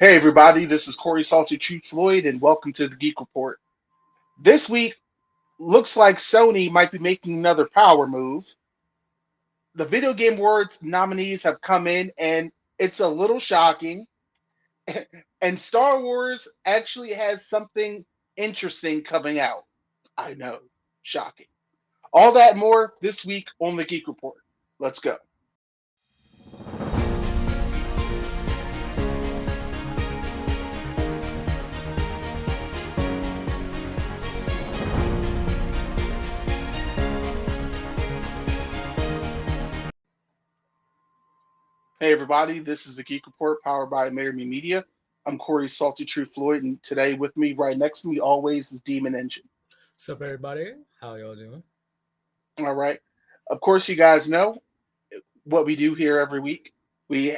Hey everybody, this is Corey Salty Truth Floyd, and welcome to the Geek Report. This week looks like Sony might be making another power move. The Video Game Awards nominees have come in, and it's a little shocking. And Star Wars actually has something interesting coming out. I know, shocking. All that and more this week on the Geek Report. Let's go. Hey everybody, this is the Geek Report powered by Amerime Media. I'm Corey Salty True Floyd, and today with me, right next to me, always is Demon Engine. What's up, everybody? How y'all doing? All right. Of course, you guys know what we do here every week. We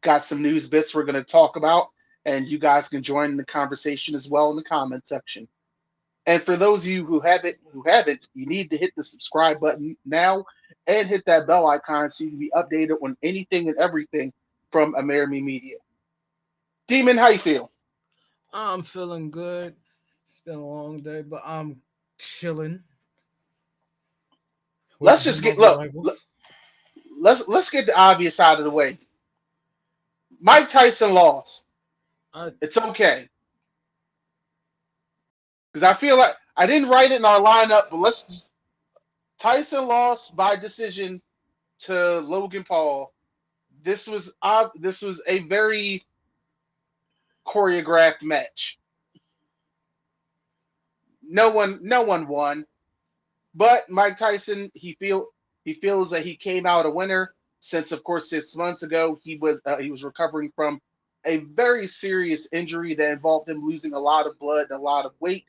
got some news bits we're going to talk about, and you guys can join in the conversation as well in the comment section. And for those of you who haven't, you need to hit the subscribe button now and hit that bell icon so you can be updated on anything and everything from Amerime Media. Demon, how you feel? I'm feeling good. It's been a long day, but I'm chilling, waiting Let's for just my get look. rivals. Let's get the obvious out of the way. Mike Tyson lost. I, It's okay because I feel like I didn't write it in our lineup, but let's just, Tyson lost by decision to Logan Paul. This was a very choreographed match. No one won, but Mike Tyson he feels that he came out a winner since of course 6 months ago he was recovering from a very serious injury that involved him losing a lot of blood and a lot of weight,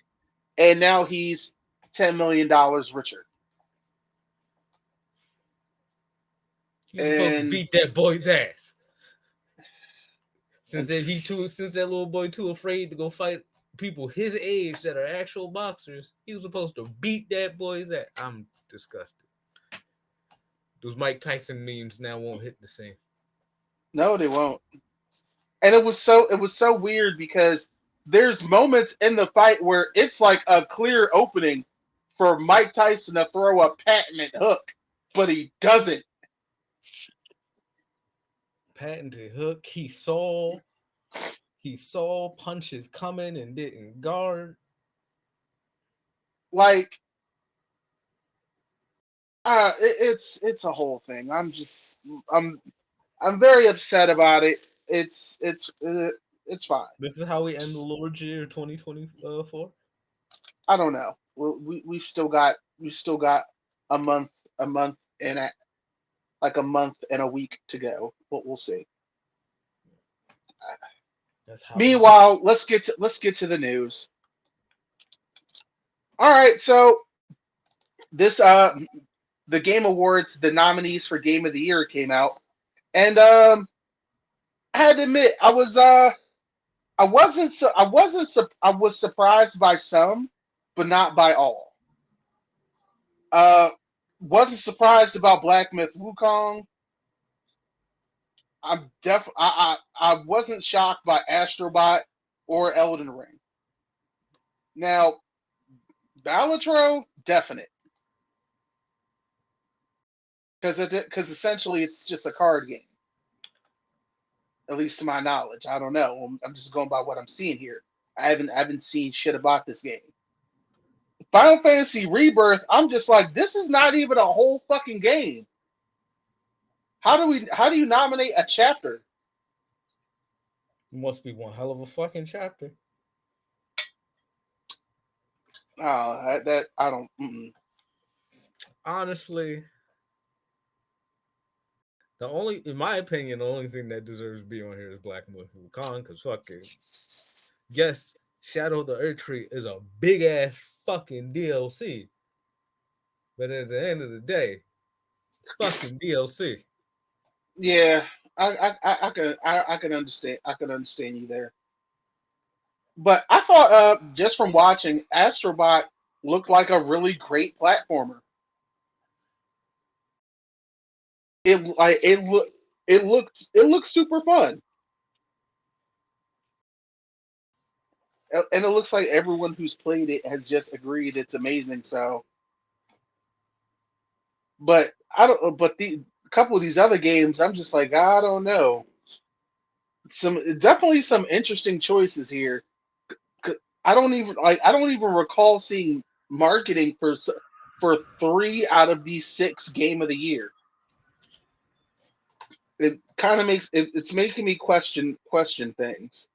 and now he's $10 million richer. he was supposed to And beat that boy's ass. and Since that little boy too afraid to go fight people his age that are actual boxers, he was supposed to beat that boy's ass. I'm disgusted. Those Mike Tyson memes now won't hit the same. no, they won't. And it was so weird because there's moments in the fight where it's like a clear opening for Mike Tyson to throw a patented hook, but he doesn't. Patented hook. He saw punches coming and didn't guard. Like it's a whole thing. I'm I'm very upset about it. It's fine. This is how we end the Lord's Year 2024. I don't know. We've still got a month a month and like a month and a week to go. But we'll see. That's how we do. Meanwhile, let's get to the news. All right, so this the Game Awards, the nominees for Game of the Year came out, and I had to admit I was surprised by some, but not by all. Uh, wasn't surprised about Black Myth Wukong. I wasn't shocked by Astrobot or Elden Ring. Now, Balatro, definite, because essentially it's just a card game, at least to my knowledge. I don't know. I'm just going by what I'm seeing here. I haven't seen shit about this game. Final Fantasy Rebirth, I'm just like, this is not even a whole fucking game. How do you nominate a chapter? Must be one hell of a fucking chapter. That I don't. Honestly, in my opinion, the only thing that deserves to be on here is Black Myth Wukong, because fucking, yes, Shadow of the Earth Tree is a big ass fucking DLC, but at the end of the day, fucking DLC. Yeah, I can understand. I can understand you there. But I thought, just from watching, Astrobot looked like a really great platformer. It looked super fun. and it looks like everyone who's played it has just agreed it's amazing. So, but I don't. But the a couple of these other games, I'm just like, I don't know. Definitely some interesting choices here. I don't even recall seeing marketing for three out of these six game of the year. It kind of it's making me question things.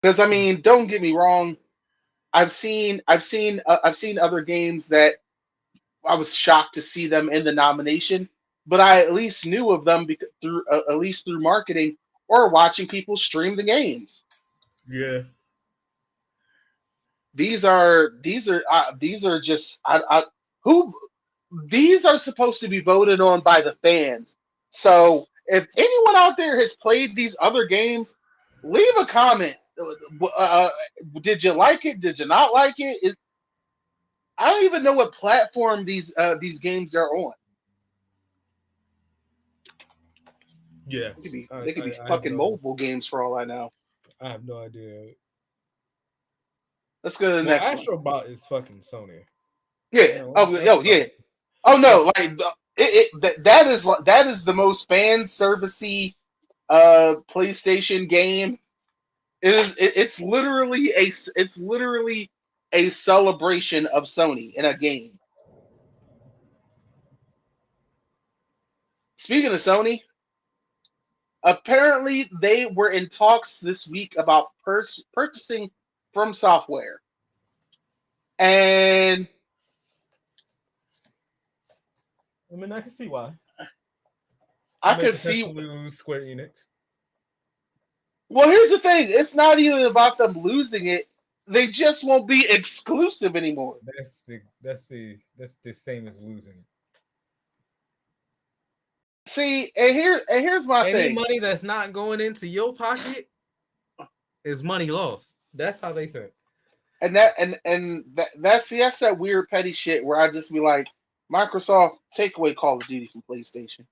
Because I mean, don't get me wrong. I've seen other games that I was shocked to see them in the nomination, but I at least knew of them through at least through marketing or watching people stream the games. Yeah. These are just who these are supposed to be voted on by the fans. So if anyone out there has played these other games, leave a comment. Did you like it? Did you not like it? I don't even know what platform these games are on. Yeah. They could be I have fucking no mobile games for all I know. I have no idea. Let's go to the Well, next one. Astrobot is fucking Sony. Yeah. Yeah, well, Oh yeah. Oh no. Like that is the most fan servicey PlayStation game. It's literally a celebration of Sony in a game. Speaking of Sony, apparently they were in talks this week about purchasing FromSoftware, and I mean, I can see why. I You may could see. potentially lose Square Enix. Well, here's the thing: it's not even about them losing it; they just won't be exclusive anymore. That's the same as losing it. See, and here's my Any thing. money that's not going into your pocket is money lost. That's how they think. That's that weird petty shit where I just be like, Microsoft, take away Call of Duty from PlayStation.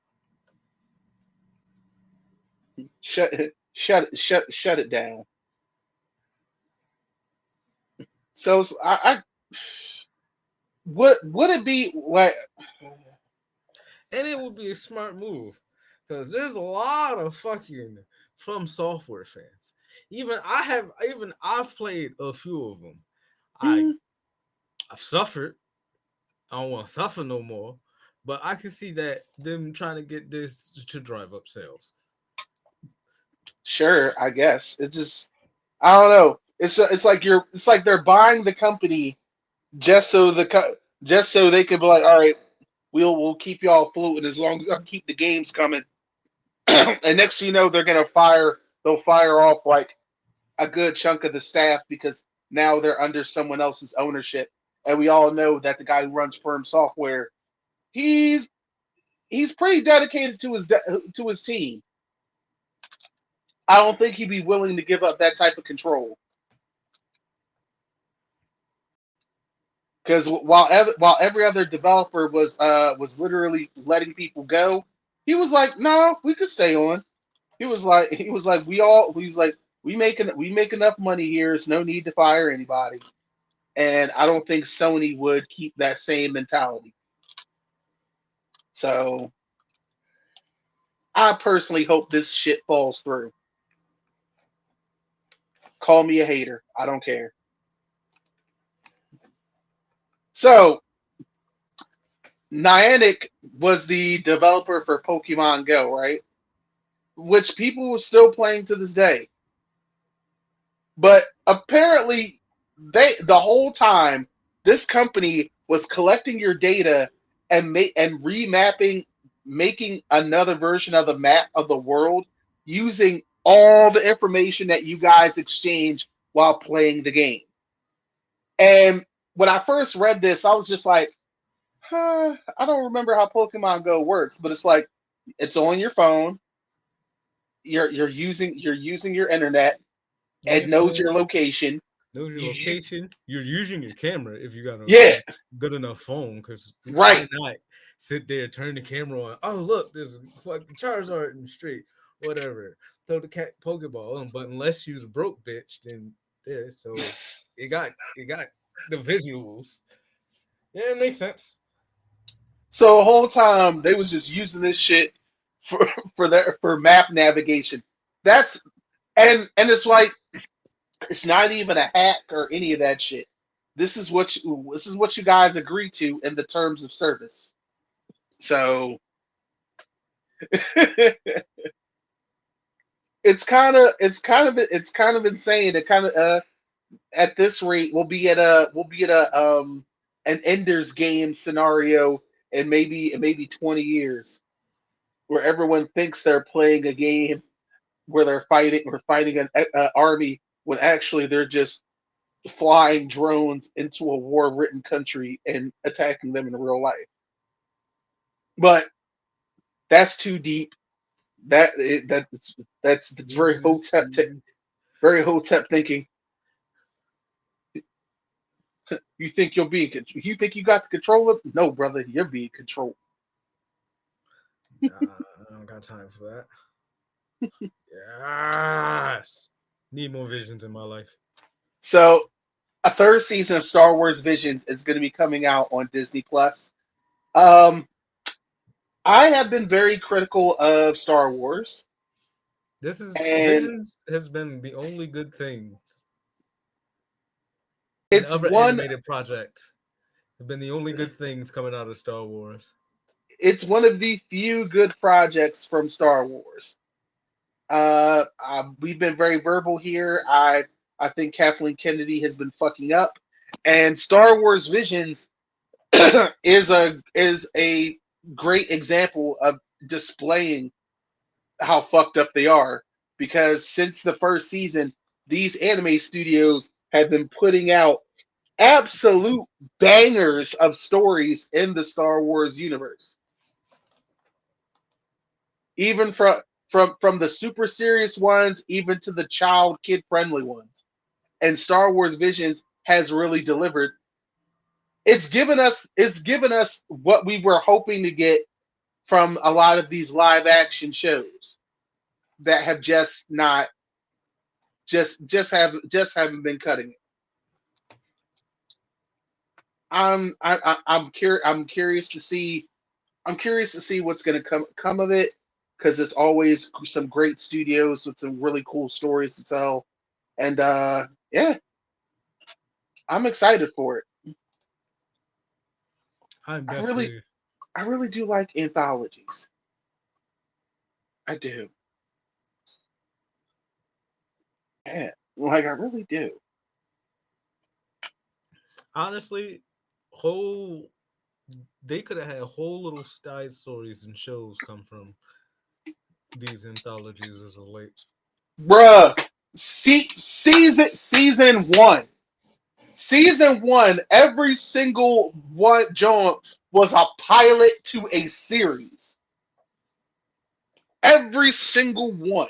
Shut it down. So I would it be like And it would be a smart move because there's a lot of fucking From Software fans. Even I've played a few of them. I hmm, I've suffered. I don't want to suffer no more. But I can see that them trying to get this to drive up sales. sure, I guess. It just I don't know. It's like they're buying the company just so just so they could be like, all right, we'll keep y'all floating as long as I keep the games coming. And next thing you know, they'll fire off like a good chunk of the staff because now they're under someone else's ownership. And we all know that the guy who runs Firm Software, he's he's pretty dedicated to his team. I don't think he'd be willing to give up that type of control. Because while every other developer was literally letting people go, he was like, "No, we could stay on." He was like we make enough money here. It's no need to fire anybody. And I don't think Sony would keep that same mentality. So I personally hope this shit falls through. Call me a hater. I don't care. So Niantic was the developer for Pokemon Go, right? Which people were still playing to this day. But apparently, the whole time this company was collecting your data and remapping, making another version of the map of the world using all the information that you guys exchange while playing the game. And when I first read this, I was just like, huh, I don't remember how Pokemon Go works, but it's like it's on your phone. You're using your internet. On It your knows your phone, location. knows your You, location. You're using your camera if you got yeah, a good enough phone. Because why right. not sit there, turn the camera on? Oh, look, there's a fucking Charizard in the street. whatever. Throw the cat Pokeball on, but unless you's a broke bitch, then there. So it got the visuals. Yeah, it makes sense. So the whole time they was just using this shit for for map navigation. That's and it's like it's not even a hack or any of that shit. This is what you guys agree to in the terms of service. So it's kind of insane. It kind of at this rate we'll be at a an Ender's Game scenario in maybe 20 years where everyone thinks they're playing a game where we're fighting an army when actually they're just flying drones into a war-ridden country and attacking them in real life. But that's too deep. That's very very hotep thinking. You think you think you got the control of? No, brother, you're being controlled. I don't got time for that. Yes. Need more visions in my life. So a third season of Star Wars Visions is going to be coming out on Disney Plus. Um, I have been very critical of Star Wars, This is and Visions has been the only good thing, and it's other one animated projects have been the only good things coming out of Star Wars. it's one of the few good projects from Star Wars. We've been very verbal here. I think Kathleen Kennedy has been fucking up, and Star Wars Visions is a great example of displaying how fucked up they are. Because since the first season, these anime studios have been putting out absolute bangers of stories in the Star Wars universe. Even from the super serious ones, even to the child kid friendly ones. And Star Wars Visions has really delivered. It's given us what we were hoping to get from a lot of these live action shows that have just not just haven't been cutting it. I'm curious to see what's going to come of it because it's always some great studios with some really cool stories to tell, and yeah, I'm excited for it. I'm I really definitely. I really do like anthologies. I do, yeah, like I really do. Honestly, whole they could have had whole little side stories and shows come from these anthologies as of late. Bruh, season one. Season one, every single one John was a pilot to a series. Every single one.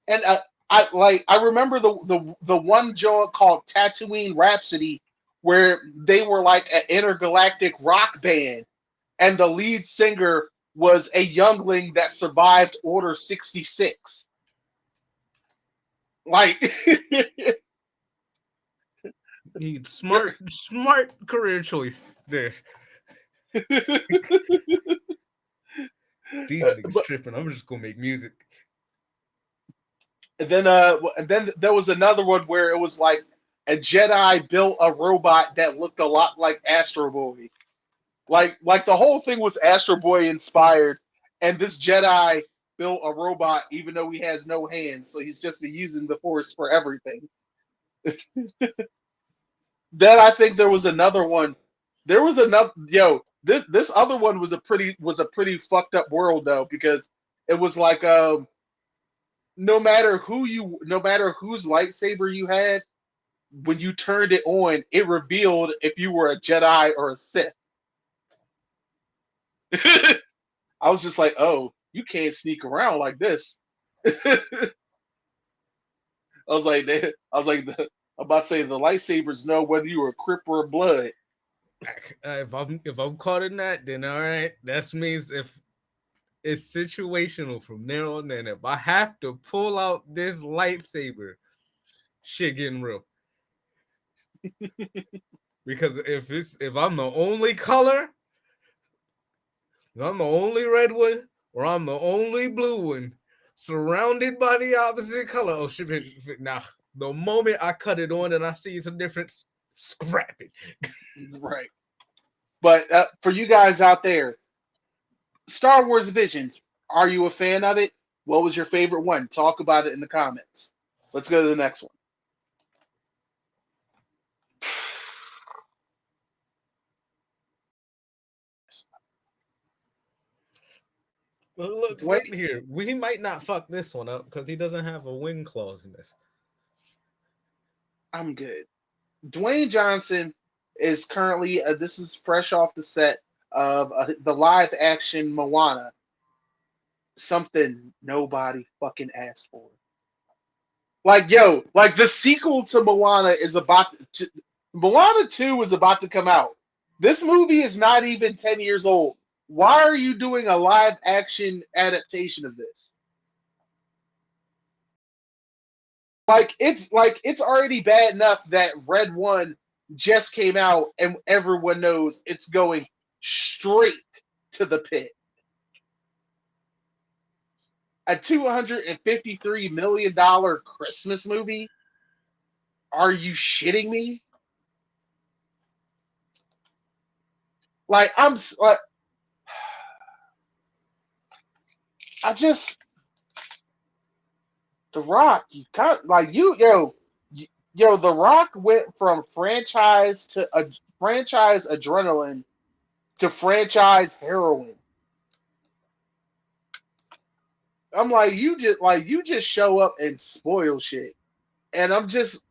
And I remember the one John called Tatooine Rhapsody, where they were like an intergalactic rock band, and the lead singer was a youngling that survived Order 66. Like He there smart career choice there. These niggas but tripping. I'm just gonna make music. and then there was another one where it was like a Jedi built a robot that looked a lot like Astro Boy. Like the whole thing was Astro Boy inspired, and this Jedi built a robot even though he has no hands, so he's just been using the Force for everything. Then I think there was another one. There was another this other one was a pretty fucked up world though because it was like no matter whose lightsaber you had, when you turned it on, it revealed if you were a Jedi or a Sith. I was just like, oh, you can't sneak around like this. I I'm about to say the lightsabers know whether you were a Crip or a Blood. If I'm caught in that, then all right. That means if It's situational from there on in. If I have to pull out this lightsaber, shit getting real. Because if I'm the only color, if I'm the only red one, or I'm the only blue one, surrounded by the opposite color. Oh shit! Now, the moment I cut it on and I see some difference, scrap it. Right. But for you guys out there, Star Wars Visions, are you a fan of it? What was your favorite one? Talk about it in the comments. Let's go to the next one. Look here. We might not fuck this one up because he doesn't have a wing clause in this. I'm good. Dwayne Johnson is currently, this is fresh off the set of the live action Moana. Something nobody fucking asked for. Like, yo, like the sequel to Moana is Moana 2 is about to come out. This movie is not even 10 years old. Why are you doing a live action adaptation of this? Like it's already bad enough that Red One just came out and everyone knows it's going straight to the pit. A $253 million Christmas movie? Are you shitting me? Like I just The Rock, you can't like yo, The Rock went from franchise adrenaline to franchise heroin. I'm like you just show up and spoil shit. And I'm just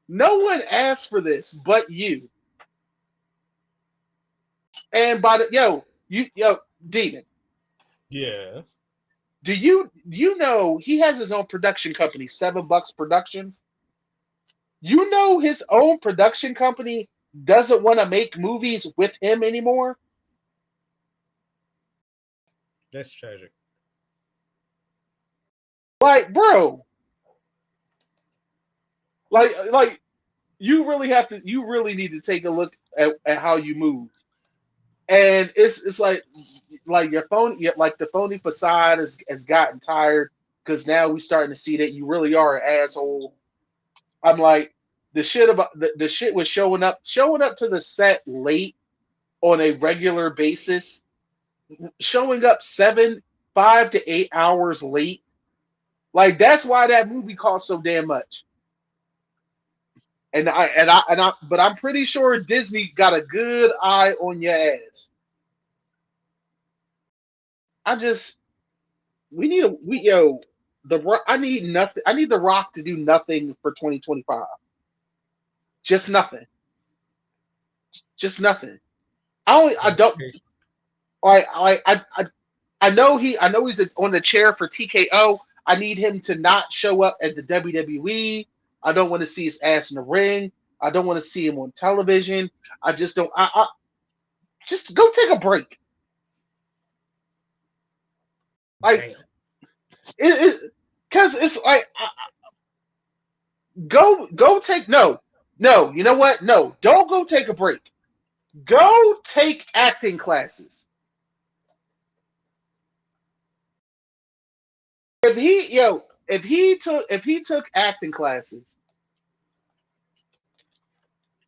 no one asked for this but you. And by the Demon, Yeah. do you know he has his own production company, $7 Productions? You know his own production company doesn't want to make movies with him anymore? That's tragic. Like, bro, like you really need to take a look at how you move. And it's like like the phony facade has gotten tired because now we starting to see that you really are an asshole. I'm like the shit was showing up to the set late on a regular basis, showing up 5 to 8 hours late. Like that's why that movie cost so damn much. But I'm pretty sure Disney got a good eye on your ass. I just we need a we yo the I need nothing. I need the Rock to do nothing for 2025. Just nothing. Just nothing. I don't I know I know he's on the chair for TKO. I need him to not show up at the WWE. I don't want to see his ass in the ring. I don't want to see him on television. I just don't. I just go take a break. Like Damn. because it's like go take no. You know what? No, don't go take a break. Go take acting classes. If he took acting classes,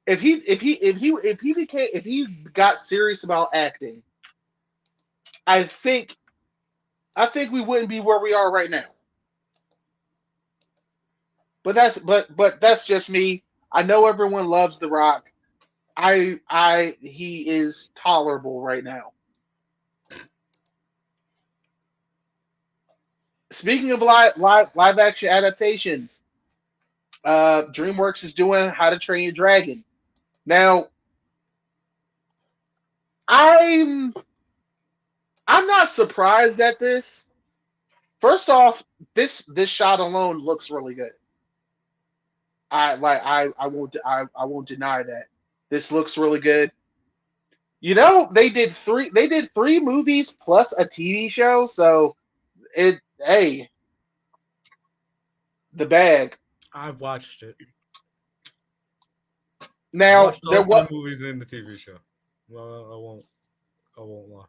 if he got serious about acting, I think we wouldn't be where we are right now. But that's just me. I know everyone loves The Rock. He is tolerable right now. Speaking of live action adaptations, DreamWorks is doing How to Train Your Dragon. Now, I'm not surprised at this. First off, this shot alone looks really good. I won't deny that. This looks really good. They did three. They did three movies plus a TV show. So it, hey, the bag. I've watched it. I Now watched there all three was. movies in the TV show. Well, I won't lie.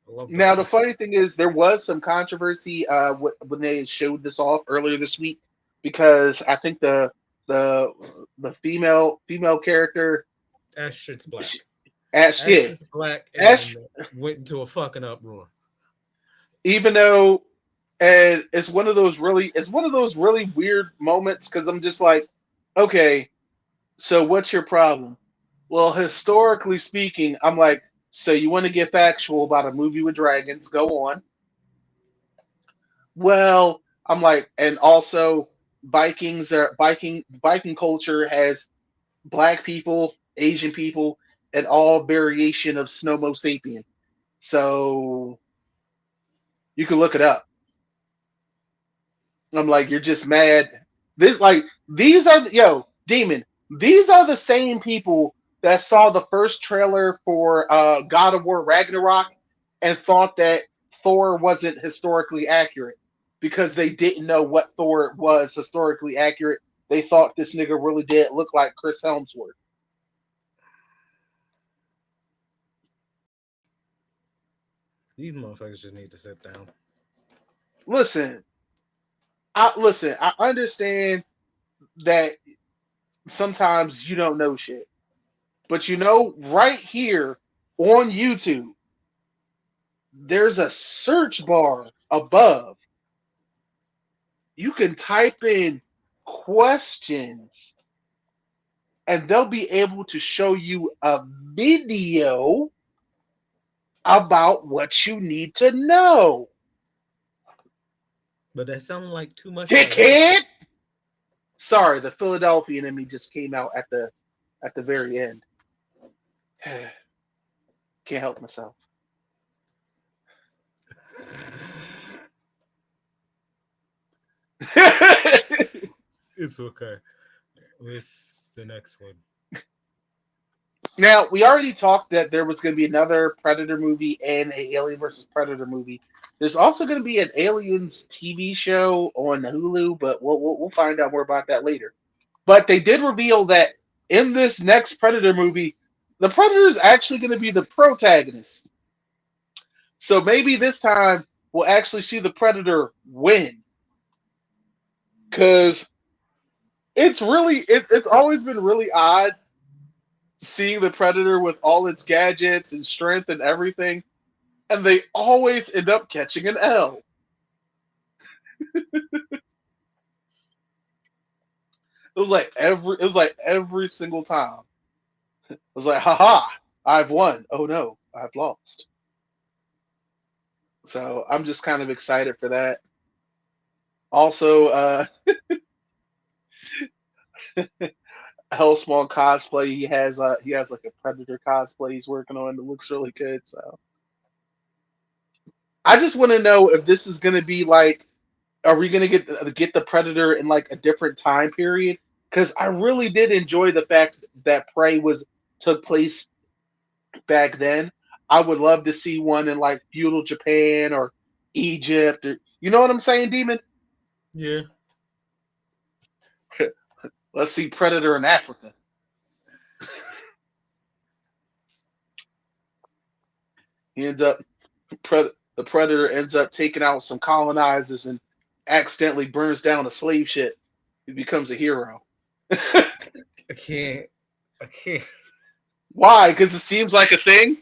I love Now those. the funny thing is, there was some controversy when they showed this off earlier this week because I think the female character, Ash shit's she, black. Ash, Ash yeah, shit's black Ash, and went into a fucking uproar. even though, and it's one of those really weird moments because I'm just like, okay, so what's your problem? Well, historically speaking, I'm like, so you want to get factual about a movie with dragons? Go on. Well, I'm like, and also Viking culture has black people, Asian people, and all variation of Snomo sapien. So you can look it up. I'm like, you're just mad. These are Demon. These are the same people that saw the first trailer for God of War Ragnarok and thought that Thor wasn't historically accurate because they didn't know what Thor was historically accurate. They thought this nigga really did look like Chris Helmsworth. These motherfuckers just need to sit down. Listen, I understand that sometimes you don't know shit. But right here on YouTube, there's a search bar above. You can type in questions and they'll be able to show you a video about what you need to know. But that sounded like too much to ask. Dickhead! Sorry, the Philadelphian in me just came out at the very end. Can't help myself. It's okay. What's the next one? Now, we already talked that there was going to be another Predator movie and a Alien versus Predator movie. There's also going to be an Aliens TV show on Hulu, but we'll find out more about that later. But they did reveal that in this next Predator movie, the Predator is actually going to be the protagonist. So maybe this time we'll actually see the Predator win. Because it's always been really odd seeing the Predator with all its gadgets and strength and everything, and they always end up catching an L. It was like every single time. It was like, haha, I've won. Oh no, I've lost. So I'm just kind of excited for that. Also, Hellspawn cosplay. He has like a Predator cosplay he's working on. It looks really good. So I just want to know if this is going to be like, are we going to get the Predator in like a different time period? Because I really did enjoy the fact that Prey was took place back then. I would love to see one in like feudal Japan or Egypt. Or, you know what I'm saying, Demon? Yeah. Let's see Predator in Africa. He ends up the Predator ends up taking out some colonizers and accidentally burns down a slave ship. He becomes a hero. I can't. I can't. Why? Because it seems like a thing.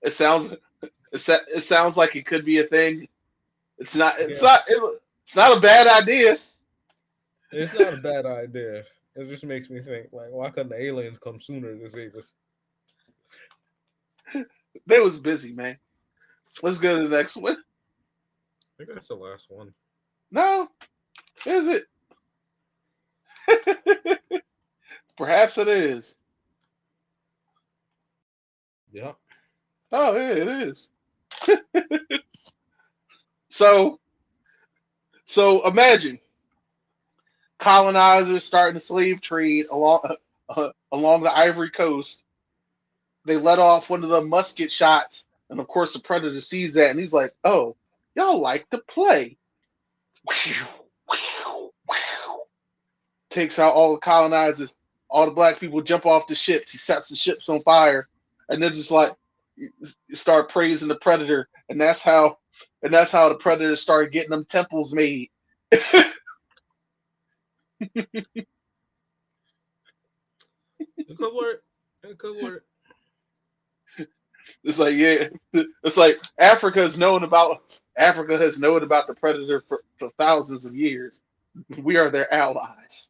it sounds it sounds like it could be a thing. It's not. It's Yeah. not. It's not a bad idea. It's not a bad idea. It just makes me think, like, why couldn't the aliens come sooner to save us? They was busy, man. Let's go to the next one. I think that's the last one. No, is it? Perhaps it is. Yeah. Oh, yeah, it is. So, so imagine colonizers starting the slave trade along the Ivory Coast. They let off one of the musket shots, and of course the predator sees that, and he's like, "Oh, y'all like to play." Takes out all the colonizers. All the black people jump off the ships. He sets the ships on fire, and they're just like start praising the predator, and that's how the predator started getting them temples made. It could work. It could work. It's like, yeah, it's like Africa has known about the predator for thousands of years. We are their allies.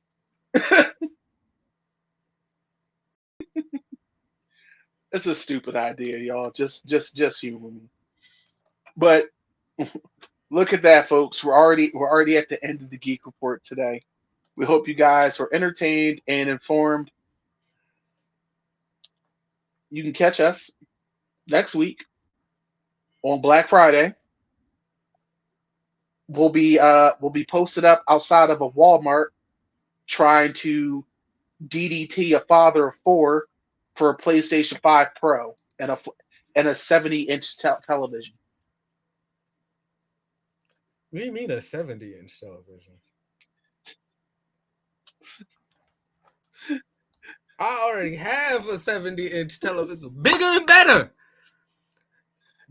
It's a stupid idea, y'all. Just humor me. But look at that, folks. We're already at the end of the Geek Report today. We hope you guys are entertained and informed. You can catch us next week on Black Friday. We'll be posted up outside of a Walmart trying to DDT a father of four for a PlayStation 5 Pro and a 70-inch television. What do you mean a 70-inch television? I already have a 70-inch television. Bigger and better.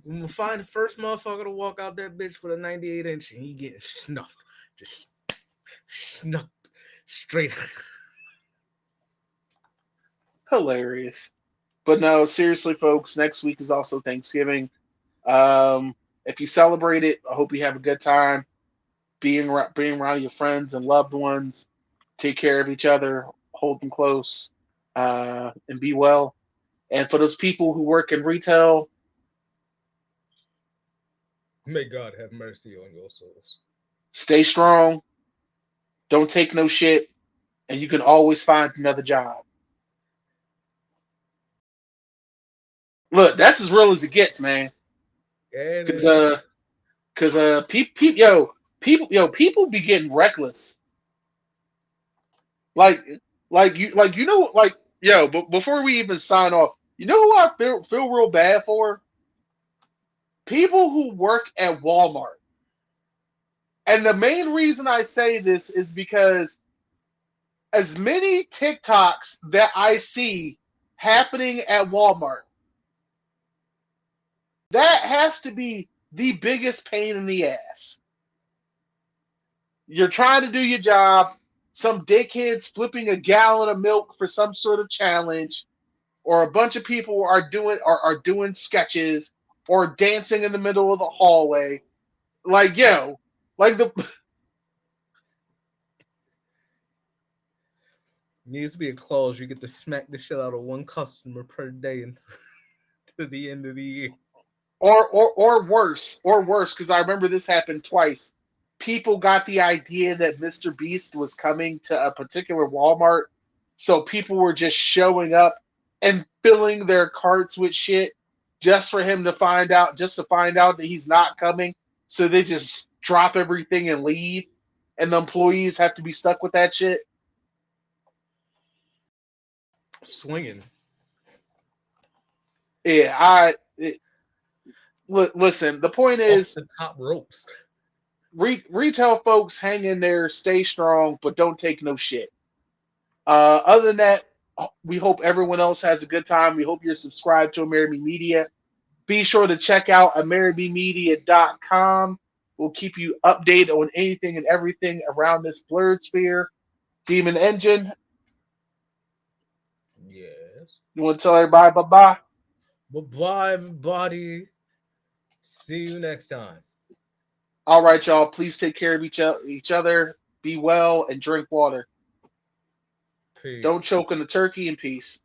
I'm gonna find the first motherfucker to walk out that bitch with a 98-inch and he getting snuffed. Just snuffed straight. Hilarious. But no, seriously, folks, next week is also Thanksgiving. If you celebrate it, I hope you have a good time being around your friends and loved ones. Take care of each other, hold them close, and be well. And for those people who work in retail, May God have mercy on your souls. stay strong. Don't take no shit, and you can always find another job. Look, that's as real as it gets, man. And Cause people be getting reckless. Like But before we even sign off, you know who I feel real bad for? People who work at Walmart. And the main reason I say this is because as many TikToks that I see happening at Walmart, that has to be the biggest pain in the ass. You're trying to do your job, some dickhead's flipping a gallon of milk for some sort of challenge, or a bunch of people are doing sketches or dancing in the middle of the hallway. Like, yo, like the needs to be a clause. You get to smack the shit out of one customer per day until to the end of the year. or worse, because I remember this happened twice. People got the idea that Mr. Beast was coming to a particular Walmart, so people were just showing up and filling their carts with shit just to find out that he's not coming. So they just drop everything and leave, and the employees have to be stuck with that shit. Swinging. Yeah, listen. The point Off is, the top ropes. retail folks, hang in there, stay strong, but don't take no shit. Other than that, we hope everyone else has a good time. We hope you're subscribed to Amerime Media. Be sure to check out AmerimeMedia.com. We'll keep you updated on anything and everything around this blurred sphere. Demon Engine, Yes. you want to tell everybody bye-bye? Bye-bye, everybody. See you next time. All right, y'all. Please take care of each other. Be well and drink water. Don't Peace. choke on the turkey, and peace.